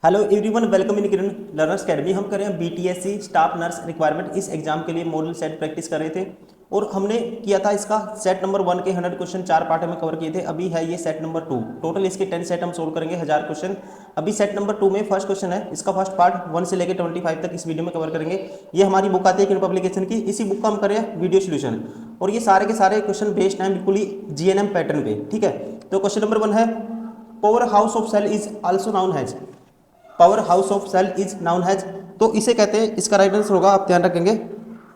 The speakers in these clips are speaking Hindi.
Hello everyone, welcome in Kiran learners academy. हम कर रहे हैं बीटीएससी स्टाफ नर्स रिक्वायरमेंट। इस एग्जाम के लिए मॉडल सेट प्रैक्टिस कर रहे थे और हमने किया था इसका सेट नंबर 1 के 100 क्वेश्चन 4 पार्ट में कवर किए थे। अभी है ये सेट नंबर 2। टोटल इसके 10 सेट हम सोल्व करेंगे, 1000 क्वेश्चन। अभी सेट नंबर 2 में फर्स्ट क्वेश्चन है, इसका फर्स्ट पार्ट 1 से लेकर 25 तक इस वीडियो में कवर करेंगे। ये हमारी बुक आती है किरण पब्लिकेशन की, इसी बुक का हम करें वीडियो सोल्यूशन। और ये सारे के सारे क्वेश्चन बेस्ड हैं बिल्कुल ही जीएनएम पैटर्न पे। ठीक है, तो क्वेश्चन नंबर 1 है, powerhouse of cell is also known as. Powerhouse of cell is known as, तो इसे कहते हैं, इसका राइट आंसर होगा, आप ध्यान रखेंगे,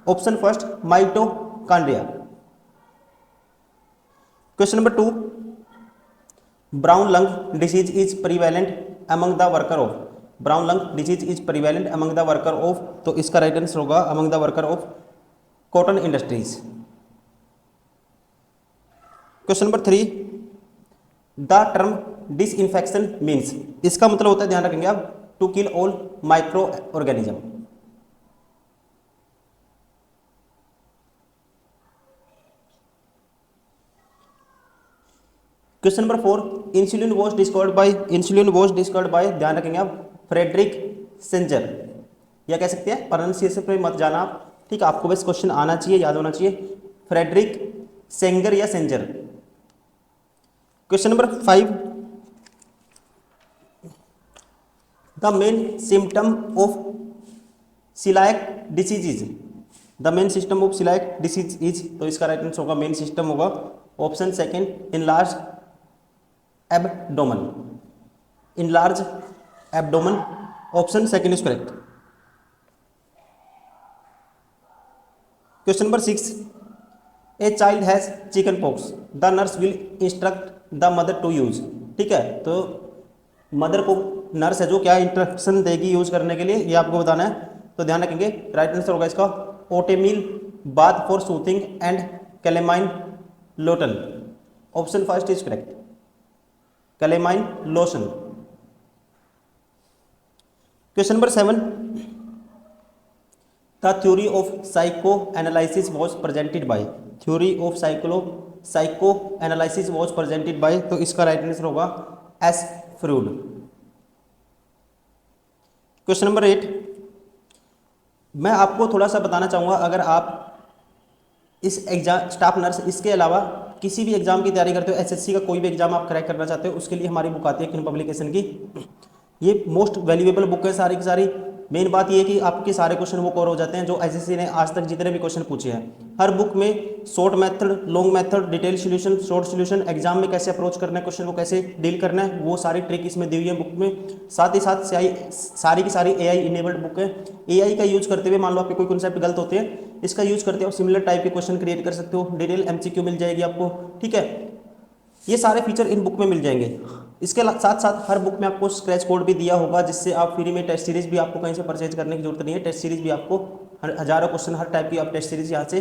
option first mitochondria. Question number 2, brown lung disease is prevalent among the worker of. Brown lung disease is prevalent among the worker of, तो इसका राइट आंसर होगा among the worker of cotton industries. Question number 3, the term disinfection means, इसका मतलब होता है, ध्यान रखेंगे आप, to kill all microorganism. Question number 4, insulin was discovered by, ध्यान रखेंगे आप, फ्रेडरिक सेंजर। या कह सकते हैं, प्रोनाउंसिएशन पे मत जाना आप, ठीक है, आपको बस क्वेश्चन आना चाहिए, याद होना चाहिए, फ्रेडरिक सेंगर या Sanger. Question number 5, the main symptom of coeliac disease is. The main system of coeliac disease is, तो इसका राइट आंसर होगा, मेन सिस्टम होगा option second, in large abdomen. In large abdomen, option second is correct. Question number 6, a child has chicken pox, the nurse will instruct the mother to use. ठीक है, तो मदर को नर्स है जो क्या इंस्ट्रक्शन देगी यूज करने के लिए, ये आपको बताना है, तो ध्यान रखेंगे, राइट आंसर होगा इसका oatmeal bath for soothing and calamine lotion, option first is correct, calamine lotion. Question number 7, the theory of psychoanalysis was presented by. Theory of psychoanalysis was presented by, तो इसका राइट आंसर होगा एस फ्रूड। क्वेश्चन नंबर 8, मैं आपको थोड़ा सा बताना चाहूँगा, अगर आप इस एग्जाम स्टाफ नर्स, इसके अलावा किसी भी एग्जाम की तैयारी करते हो, एसएससी का कोई भी एग्जाम आप क्रैक करना चाहते हो, उसके लिए हमारी बुक आती है किन पब्लिकेशन की। ये मोस्ट वैल्यूएबल बुक है सारी की सारी। मेन बात ये है कि आपके सारे क्वेश्चन वो कवर हो जाते हैं जो एसएससी ने आज तक जितने भी क्वेश्चन पूछे हैं। हर बुक में short method, long method, detail solution, short solution, exam में कैसे अप्रोच करना है, क्वेश्चन को कैसे डील करना है, वो सारी ट्रिक इसमें दी हुई है बुक में। साथ ही साथ सारी की सारी एआई इनेबल्ड बुक है। एआई का यूज करते हुए मान लो आपके कोई कॉन्सेप्ट गलत होते हैं, इसका यूज करते हो सिमिलर टाइप के क्वेश्चन क्रिएट कर सकते हो, डिटेल एमसीक्यू मिल जाएगी आपको। ठीक है, ये सारे फीचर इन बुक में मिल जाएंगे। इसके साथ साथ हर बुक में आपको स्क्रैच कोड भी दिया होगा, जिससे आप फ्री में टेस्ट सीरीज भी, आपको कहीं से परचेज करने की जरूरत नहीं है, टेस्ट सीरीज भी आपको हजारों क्वेश्चन हर टाइप की आप टेस्ट सीरीज यहाँ से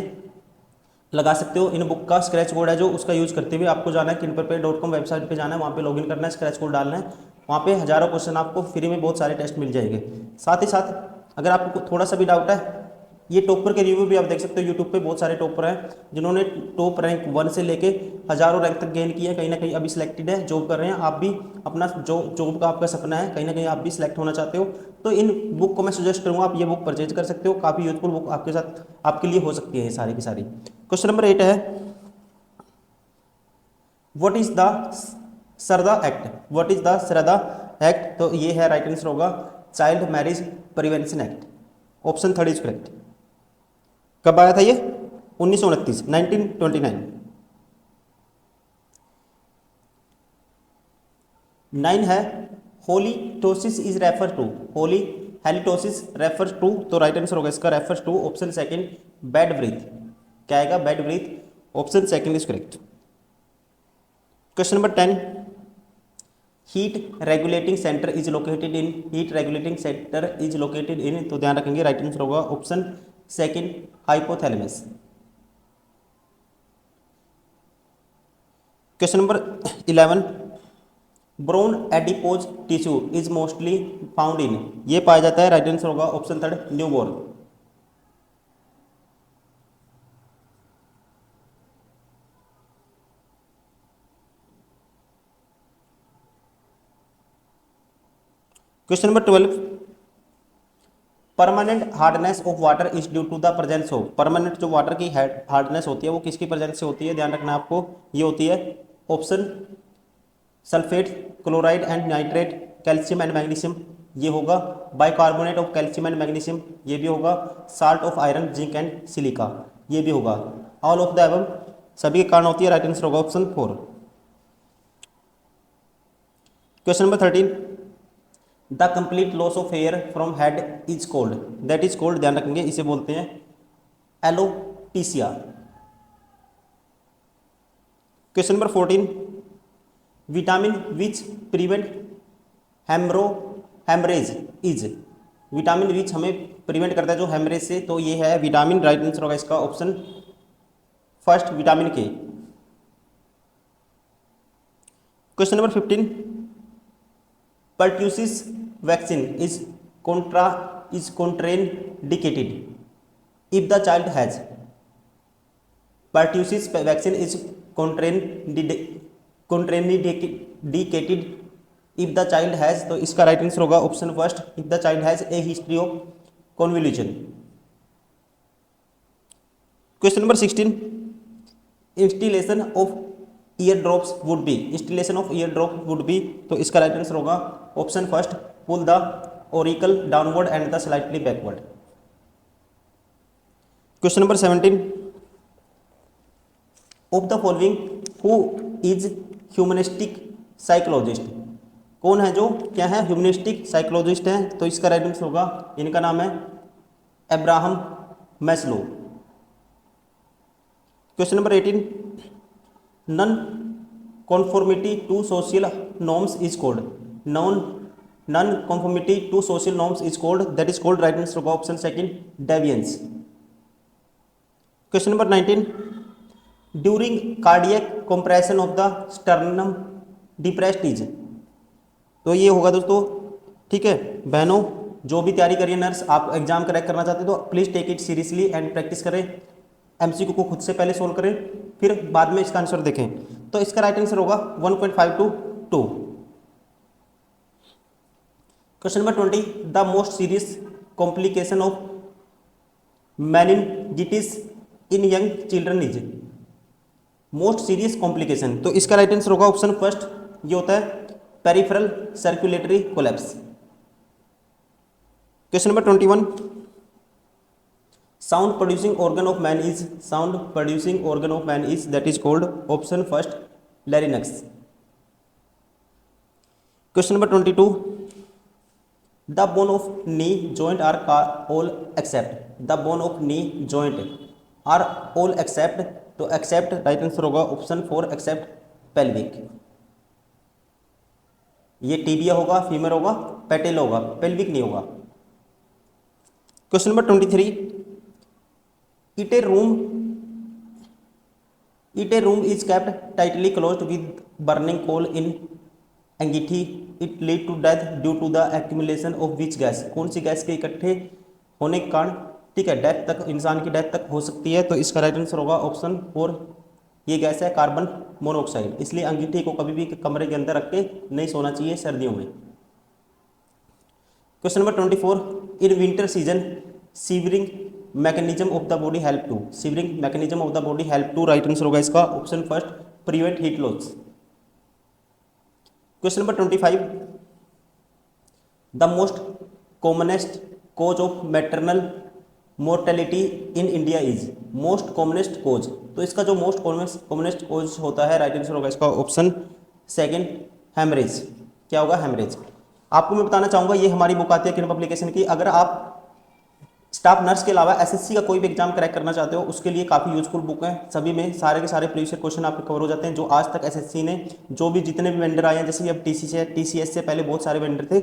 लगा सकते हो। इन बुक का स्क्रैच कोड है जो, उसका यूज करते हुए आपको जाना है kinprepare.com वेबसाइट पे जाना है, वहाँ पे लॉगिन करना है, स्क्रैच कोड डालना है, वहाँ पे हजारों क्वेश्चन आपको फ्री में बहुत सारे टेस्ट मिल जाएंगे। साथ ही साथ अगर आपको थोड़ा सा भी डाउट है, ये टॉपर के रिव्यू भी आप देख सकते हो, यूट्यूब पे बहुत सारे टॉपर हैं जिन्होंने टॉप रैंक 1 से लेके हजारों रैंक तक गेन किया है, कहीं ना कहीं अभी सिलेक्टेड है, जॉब कर रहे हैं। आप भी अपना जो जॉब का आपका सपना है, कहीं ना कहीं आप भी सिलेक्ट होना चाहते हो, तो इन बुक को मैं सजेस्ट करूंगा, आप ये बुक परचेज कर सकते हो, काफ़ी यूजफुल बुक आपके साथ आपके लिए हो सकती है सारी की सारी। क्वेश्चन नंबर 8 है, what is the Sarda act. What is the Sarda act, तो ये है, राइट आंसर होगा child marriage prevention act, option third is correct. कब आया था ये? 1929, 1929। 9 है, होलीटोसिस इज रेफर टू। होली हेलिटोसिस रेफर टू, तो राइट आंसर होगा इसका refer to, option second bad breath. क्या आएगा? Bad breath, option second is correct. Question number 10, heat regulating centre is located in. Heat regulating centre is located in, तो ध्यान रखेंगे, राइट आंसर होगा option second hypothalamus. Question number 11, brown adipose tissue is mostly found in. ये पाया जाता है, राइट आंसर होगा option third newborn. Question number 12, permanent hardness of water is due to the presence of, permanent जो वाटर की हार्डनेस होती है वो किसकी प्रेजेंस से होती है, ध्यान रखना आपको, ये होती है option sulphate, chloride and nitrate, calcium and magnesium, ये होगा bicarbonate of calcium and magnesium, ये भी होगा salt of iron, zinc and silica, ये भी होगा। ऑल ऑफ द एबव सभी के कारण होती है, राइट आंसर होगा option 4। Question number 13, the complete loss of air from head is called, that is called, ध्यान रखेंगे, इसे बोलते हैं alopecia. Question number 14, vitamin which prevent haemorrhage is, vitamin which हमें प्रिवेंट करता है जो हेमरेज से, तो ये है विटामिन, राइट आंसर होगा इसका option first, vitamin K. Question number 15, pertussis vaccine is contraindicated if the child has, pertussis vaccine is contraindicated if the child has, तो इसका राइट आंसर होगा option first, if the child has a history of convulsion। Question number 16, instillation of ear drops would be, instillation of ear drop would be, तो इसका राइट आंसर होगा option first, pull the auricle downward and the slightly backward. Question number 17, of the following who is humanistic psychologist, कौन है जो क्या है, ह्यूमनिस्टिक साइकोलॉजिस्ट है, तो इसका राइट आंसर होगा, इनका नाम है Abraham Maslow. Question number 18, non conformity to social norms is called, non conformity to social norms is called, that is called, right answer होगा option second, deviance. Question number 19, during cardiac compression of the sternum depressed is, तो ये होगा दोस्तों, ठीक है बहनों, जो भी तैयारी करिए नर्स, आप एग्जाम क्रैक करना चाहते हो तो please take it seriously and practice करें, एमसीक्यू को खुद से पहले सोल्व करें, फिर बाद में इसका आंसर देखें, तो इसका राइट आंसर होगा 1.522। Question number 20, the most serious complication of meningitis in young children is, most serious complication, तो इसका राइट आंसर होगा ऑप्शन फर्स्ट, ये होता है peripheral circulatory collapse. Question number 21, sound producing organ of man is, sound producing organ of man is, that is called option first larynx. Question number 22, the bone of knee joint are all except, the bone of knee joint are all except, तो एक्सेप्ट राइट आंसर होगा ऑप्शन 4 एक्सेप्ट पेल्विक, ये टीबिया होगा, फीमर होगा, पेटेल होगा, पेल्विक नहीं होगा। Question number 23, it a room is kept tightly closed with burning coal in अंगीठी, it lead to death due to the accumulation of which gas, कौन सी गैस के इकट्ठे होने के कारण, ठीक है, डेथ तक, इंसान की डेथ तक हो सकती है, तो इसका राइट आंसर होगा ऑप्शन 4, ये गैस है कार्बन मोनोऑक्साइड, इसलिए अंगीठी को कभी भी कमरे के अंदर रख के नहीं सोना चाहिए सर्दियों में। Question number 24, in winter season shivering mechanism of the body help to, shivering mechanism of the body help to, right answer होगा इसका option first prevent heat loss. Question number 25, the most commonest cause of maternal mortality in India is, most commonest cause, तो इसका जो मोस्ट कॉमनेस्ट कॉज होता है, राइट आंसर होगा इसका ऑप्शन सेकंड हेमरेज, क्या होगा हेमरेज। आपको मैं बताना चाहूँगा, ये हमारी बुक आती है किन पब्लिकेशन की, अगर आप स्टाफ नर्स के अलावा एसएससी का कोई भी एग्जाम क्रैक करना चाहते हो उसके लिए काफ़ी यूजफुल बुक है, सभी में सारे के सारे प्रीवियस क्वेश्चन आपके कवर हो जाते हैं, जो आज तक एसएससी ने जो भी जितने भी वेंडर आए हैं, जैसे कि अब टीसीएस से पहले बहुत सारे वेंडर थे,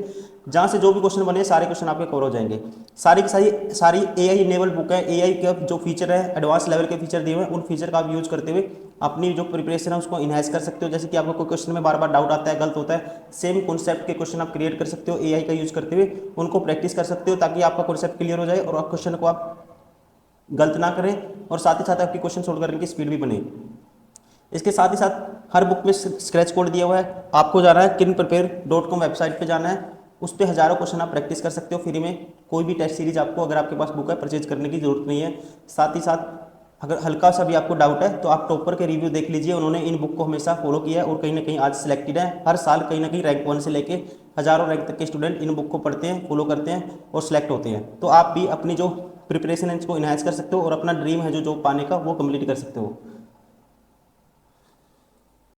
जहाँ से जो भी क्वेश्चन बने सारे क्वेश्चन आपके कवर हो जाएंगे। सारी की सारी AI इनेबल बुक है, AI के जो फीचर है, एडवांस लेवल के फीचर दिए हुए हैं, उन फीचर का आप यूज करते हुए अपनी जो प्रिपरेशन है उसको इनहांस कर सकते हो। जैसे कि आपको कोई क्वेश्चन में बार बार डाउट आता है, गलत होता है, सेम कॉन्सेप्ट के क्वेश्चन आप क्रिएट कर सकते हो AI का यूज करते हुए, उनको प्रैक्टिस कर सकते हो ताकि आपका कॉन्सेप्ट क्लियर हो जाए और आप क्वेश्चन को आप गलत ना करें और साथ ही साथ आपकी क्वेश्चन सोल्व करने की स्पीड भी बने। इसके साथ ही साथ हर बुक में स्क्रैच कोड दिया हुआ है, आपको जाना है kinprepare.com वेबसाइट पे जाना है, उस पर हज़ारों क्वेश्चन आप प्रैक्टिस कर सकते हो फ्री में। कोई भी टेस्ट सीरीज आपको, अगर आपके पास बुक है, परचेज करने की जरूरत नहीं है। साथ ही साथ अगर हल्का सा भी आपको डाउट है तो आप टॉपर के रिव्यू देख लीजिए, उन्होंने इन बुक को हमेशा फॉलो किया है और कहीं ना कहीं आज सिलेक्टेड है। हर साल कहीं ना कहीं रैंक 1 से लेके हज़ारों रैंक तक के स्टूडेंट इन बुक को पढ़ते हैं, फॉलो करते हैं और सिलेक्ट होते हैं। तो आप भी अपनी जो प्रिपरेशन है इसको इन्हांस कर सकते हो और अपना ड्रीम है जो जॉब पाने का वो कंप्लीट कर सकते हो।